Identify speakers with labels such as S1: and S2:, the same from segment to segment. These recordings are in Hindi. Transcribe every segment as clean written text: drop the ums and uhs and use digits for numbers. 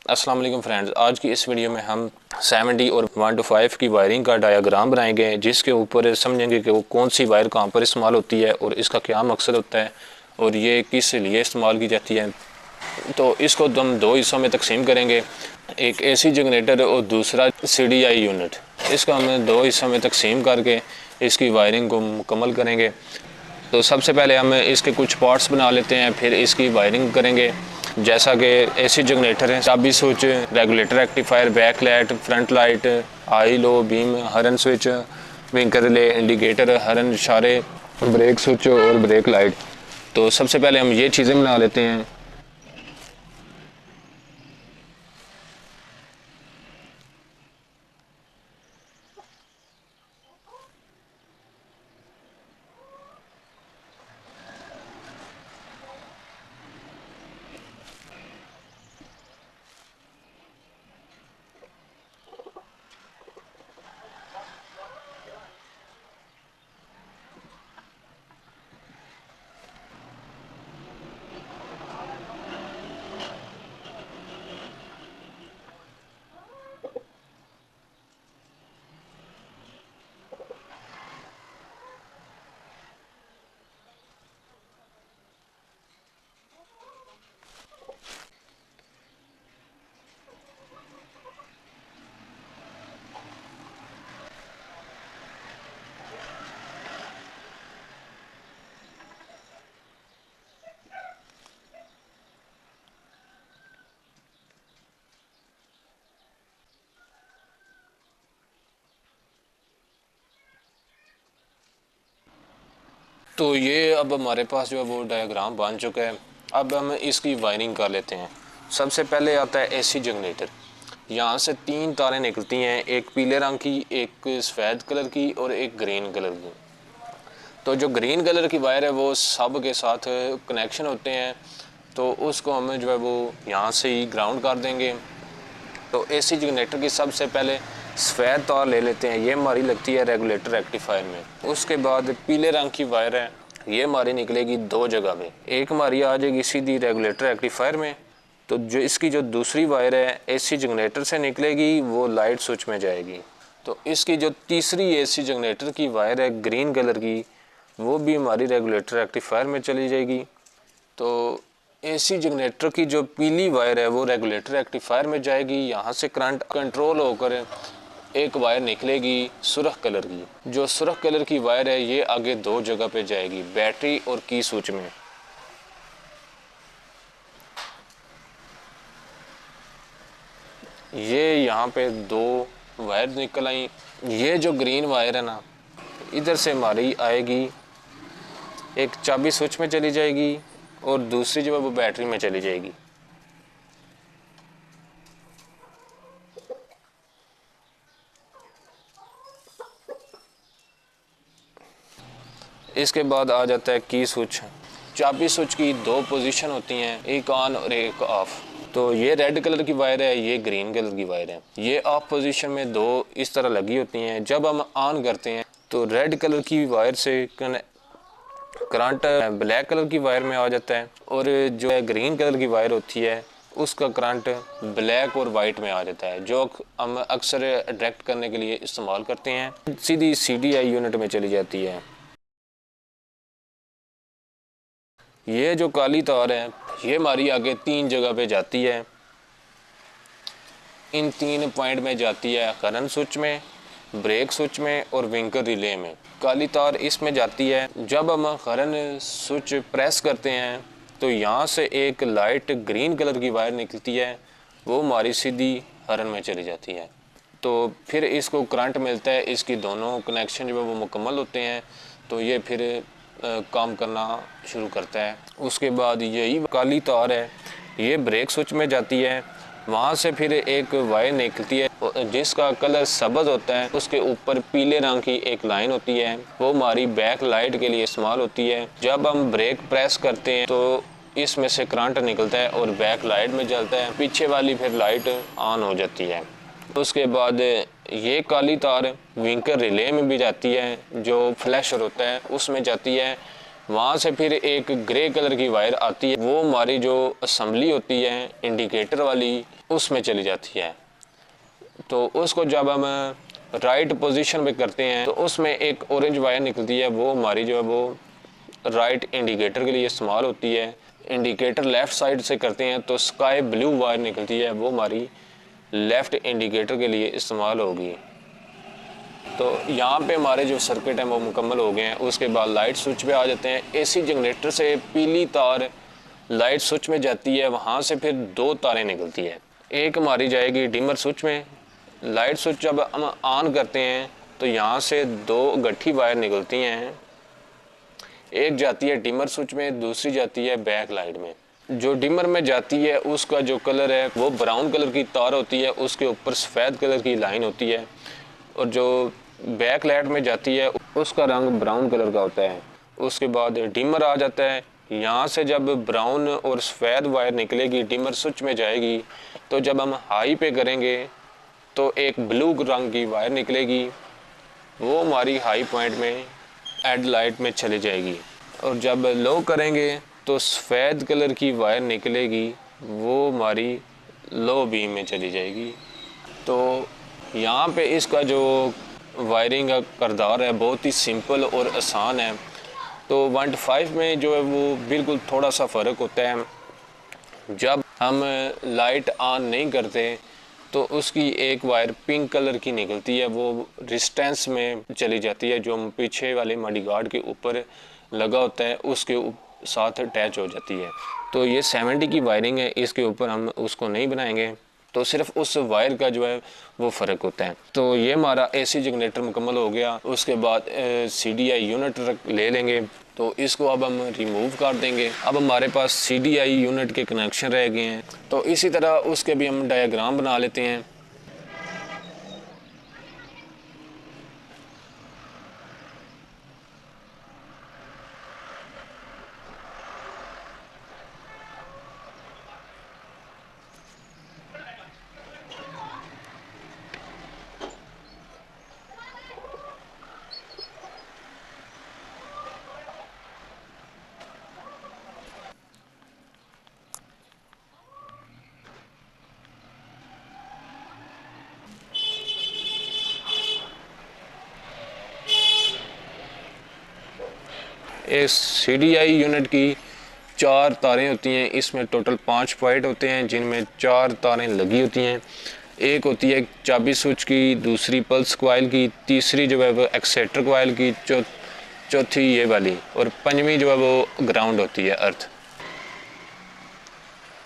S1: अस्सलाम वालेकुम फ्रेंड्स, आज की इस वीडियो में हम 70 और 1 to 5 की वायरिंग का डायग्राम बनाएंगे, जिसके ऊपर समझेंगे कि वो कौन सी वायर कहाँ पर इस्तेमाल होती है और इसका क्या मकसद होता है और ये किस लिए इस्तेमाल की जाती है। तो इसको हम दो हिस्सों में तकसीम करेंगे, एक एसी जनरेटर और दूसरा CDI यूनिट। इसको हम दो हिस्सों में तकसीम करके इसकी वायरिंग को मुकम्मल करेंगे। तो सबसे पहले हम इसके कुछ पार्ट्स बना लेते हैं, फिर इसकी वायरिंग करेंगे। जैसा कि एसी जनरेटर है, चाबी switch, regulator rectifier, back light, front light, high low beam, हरन स्विच, विंकर रिले, इंडिकेटर, हरन इशारे, ब्रेक स्विच और ब्रेक लाइट। तो सबसे पहले हम ये चीज़ें बना लेते हैं। तो ये अब हमारे पास जो है वो डायग्राम बन चुका है। अब हम इसकी वायरिंग कर लेते हैं। सबसे पहले आता है एसी जनरेटर। यहाँ से 3 तारें निकलती हैं, एक पीले रंग की, एक सफ़ेद कलर की और एक ग्रीन कलर की। तो जो ग्रीन कलर की वायर है वो सब के साथ कनेक्शन होते हैं, तो उसको हम जो है वो यहाँ से ही ग्राउंड कर देंगे। तो एसी जनरेटर की सबसे पहले सफ़ेद तार ले लेते हैं, ये हमारी लगती है रेगुलेटर रेक्टिफायर में। उसके बाद पीले रंग की वायर है, ये हमारी निकलेगी 2 जगह पे। एक हमारी आ जाएगी सीधी रेगुलेटर रेक्टिफायर में, तो जो इसकी जो दूसरी वायर है एसी जनरेटर से निकलेगी वो लाइट स्विच में जाएगी। तो इसकी जो तीसरी एसी जनरेटर की वायर है ग्रीन कलर की, वो भी हमारी रेगुलेटर रेक्टिफायर में चली जाएगी। तो एसी जनरेटर की जो पीली वायर है वो रेगुलेटर रेक्टिफायर में जाएगी, यहाँ से करंट कंट्रोल होकर एक वायर निकलेगी सुर्ख कलर की। जो सुर्ख कलर की वायर है ये आगे 2 जगह पे जाएगी, बैटरी और की स्विच में। ये यहाँ पे 2 वायर निकल आई। ये जो ग्रीन वायर है ना, इधर से हमारी आएगी, एक चाबी स्विच में चली जाएगी और दूसरी जो है वो बैटरी में चली जाएगी। इसके बाद आ जाता है की स्विच। चाबी स्विच की 2 पोजीशन होती हैं, एक ऑन और एक ऑफ। तो ये रेड कलर की वायर है, ये ग्रीन कलर की वायर है। ये ऑफ पोजीशन में 2 इस तरह लगी होती हैं। जब हम ऑन करते हैं तो रेड कलर की वायर से करंट ब्लैक कलर की वायर में आ जाता है, और जो है ग्रीन कलर की वायर होती है उसका करंट ब्लैक और वाइट में आ जाता है, जो हम अक्सर डायरेक्ट करने के लिए इस्तेमाल करते हैं। सीधी CDI यूनिट में चली जाती है। ये जो काली तार है ये हमारी आगे 3 जगह पे जाती है। इन 3 पॉइंट में जाती है, करंट स्विच में, ब्रेक स्विच में और विंकर रिले में। काली तार इसमें जाती है। जब हम करंट स्विच प्रेस करते हैं तो यहाँ से एक लाइट ग्रीन कलर की वायर निकलती है, वो हमारी सीधी हरन में चली जाती है। तो फिर इसको करंट मिलता है, इसकी दोनों कनेक्शन जो है वो मुकम्मल होते हैं, तो ये फिर काम करना शुरू करता है। उसके बाद यही काली तार है ये ब्रेक स्विच में जाती है। वहाँ से फिर एक वायर निकलती है जिसका कलर सब्ज़ होता है, उसके ऊपर पीले रंग की एक लाइन होती है, वो हमारी बैक लाइट के लिए इस्तेमाल होती है। जब हम ब्रेक प्रेस करते हैं तो इसमें से करंट निकलता है और बैक लाइट में जलता है, पीछे वाली फिर लाइट ऑन हो जाती है। उसके बाद ये काली तार विंकर रिले में भी जाती है, जो फ्लैशर होता है उसमें जाती है। वहाँ से फिर एक ग्रे कलर की वायर आती है, वो हमारी जो असम्बली होती है इंडिकेटर वाली, उसमें चली जाती है। तो उसको जब हम राइट पोजीशन पे करते हैं तो उसमें एक ऑरेंज वायर निकलती है, वो हमारी जो है वो राइट इंडिकेटर के लिए इस्तेमाल होती है। इंडिकेटर लेफ़्ट साइड से करते हैं तो स्काई ब्लू वायर निकलती है, वो हमारी लेफ़्ट इंडिकेटर के लिए इस्तेमाल होगी। तो यहाँ पे हमारे जो सर्किट हैं वो मुकम्मल हो गए हैं। उसके बाद लाइट स्विच पे आ जाते हैं। एसी जनरेटर से पीली तार लाइट स्विच में जाती है, वहाँ से फिर दो तारें निकलती है। एक हमारी जाएगी डिमर स्विच में। लाइट स्विच जब हम ऑन करते हैं तो यहाँ से दो गट्ठी वायर निकलती हैं, एक जाती है डिमर स्विच में, दूसरी जाती है बैक लाइट में। जो डिमर में जाती है उसका जो कलर है वो ब्राउन कलर की तार होती है, उसके ऊपर सफ़ेद कलर की लाइन होती है। और जो बैक लाइट में जाती है उसका रंग ब्राउन कलर का होता है। उसके बाद डिमर आ जाता है। यहाँ से जब ब्राउन और सफ़ेद वायर निकलेगी, डिमर स्विच में जाएगी, तो जब हम हाई पे करेंगे तो एक ब्लू रंग की वायर निकलेगी, वो हमारी हाई पॉइंट में हेड लाइट में चली जाएगी। और जब लो करेंगे तो सफ़ेद कलर की वायर निकलेगी, वो हमारी लो बीम में चली जाएगी। तो यहाँ पे इसका जो वायरिंग का करदार है बहुत ही सिंपल और आसान है। तो 1.5 में जो है वो बिल्कुल थोड़ा सा फ़र्क होता है। जब हम लाइट ऑन नहीं करते तो उसकी एक वायर पिंक कलर की निकलती है, वो रेजिस्टेंस में चली जाती है, जो पीछे वाले मडीगार्ड के ऊपर लगा होता है उसके साथ अटैच हो जाती है। तो ये 70 की वायरिंग है, इसके ऊपर हम उसको नहीं बनाएंगे, तो सिर्फ उस वायर का जो है वो फ़र्क होता है। तो ये हमारा एसी जनरेटर मुकम्मल हो गया। उसके बाद CDI यूनिट ले लेंगे, तो इसको अब हम रिमूव कर देंगे। अब हमारे पास CDI यूनिट के कनेक्शन रह गए हैं, तो इसी तरह उसके भी हम डायग्राम बना लेते हैं। इस CDI यूनिट की 4 तारें होती हैं, इसमें टोटल 5 पॉइंट होते हैं जिनमें 4 तारें लगी होती हैं। एक होती है चाबी स्विच की, दूसरी पल्स कॉइल की, तीसरी जो है वो एक्सेटर कॉइल की, चौथी ये वाली, और पंजवीं जो है वो ग्राउंड होती है, अर्थ।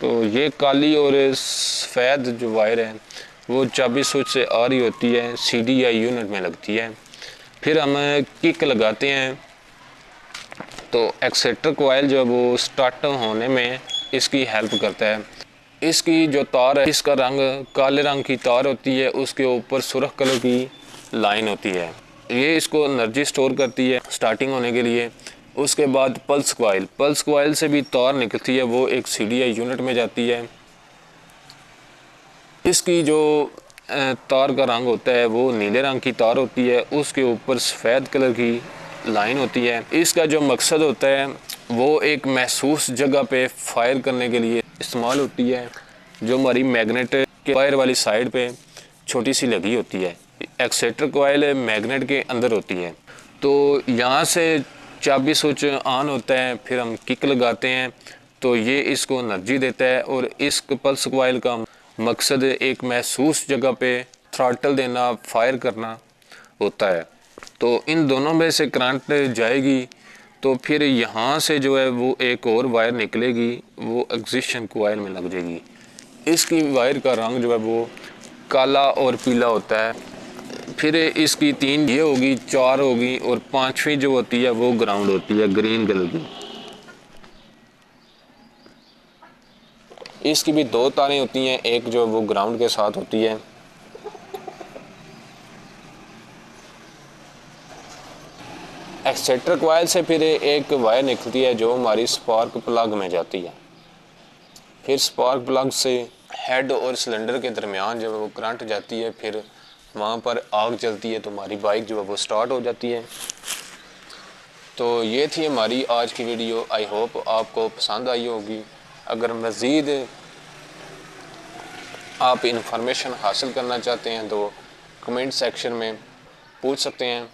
S1: तो ये काली और सफ़ेद जो वायर है वो चाबी स्विच से आ रही होती है, CDI यूनिट में लगती है। फिर हम किक लगाते हैं तो एक्सेटर कॉइल जो है वो स्टार्ट होने में इसकी हेल्प करता है। इसकी जो तार है इसका रंग काले रंग की तार होती है, उसके ऊपर सुर्ख कलर की लाइन होती है। ये इसको एनर्जी स्टोर करती है स्टार्टिंग होने के लिए। उसके बाद पल्स कॉइल से भी तार निकलती है, वो एक CDI यूनिट में जाती है। इसकी जो तार का रंग होता है वो नीले रंग की तार होती है, उसके ऊपर सफ़ेद कलर की लाइन होती है। इसका जो मकसद होता है वो एक महसूस जगह पे फायर करने के लिए इस्तेमाल होती है, जो हमारी मैग्नेट के वायर वाली साइड पे छोटी सी लगी होती है। एक्सेटर कॉइल मैग्नेट के अंदर होती है। तो यहाँ से चाबी स्विच ऑन होता है, फिर हम किक लगाते हैं तो ये इसको एनर्जी देता है। और इस पल्स कॉइल का मकसद एक महसूस जगह पे थ्रॉटल देना, फायर करना होता है। तो इन दोनों में से करंट जाएगी तो फिर यहाँ से जो है वो एक और वायर निकलेगी, वो एग्जिशन कॉइल में लग जाएगी। इसकी वायर का रंग जो है वो काला और पीला होता है। फिर इसकी 3 ये होगी, 4 होगी, और 5वीं जो होती है वो ग्राउंड होती है, ग्रीन कलर की। इसकी भी 2 तारें होती हैं, एक जो वो ग्राउंड के साथ होती है। एक्सेटर कॉइल से फिर एक वायर निकलती है जो हमारी स्पार्क प्लग में जाती है। फिर स्पार्क प्लग से हेड और सिलेंडर के दरमियान जब वो करंट जाती है, फिर वहाँ पर आग जलती है तो हमारी बाइक जो है वो स्टार्ट हो जाती है। तो ये थी हमारी आज की वीडियो। आई होप आपको पसंद आई होगी। अगर मज़ीद आप इंफॉर्मेशन हासिल करना चाहते हैं तो कमेंट सेक्शन में पूछ सकते हैं।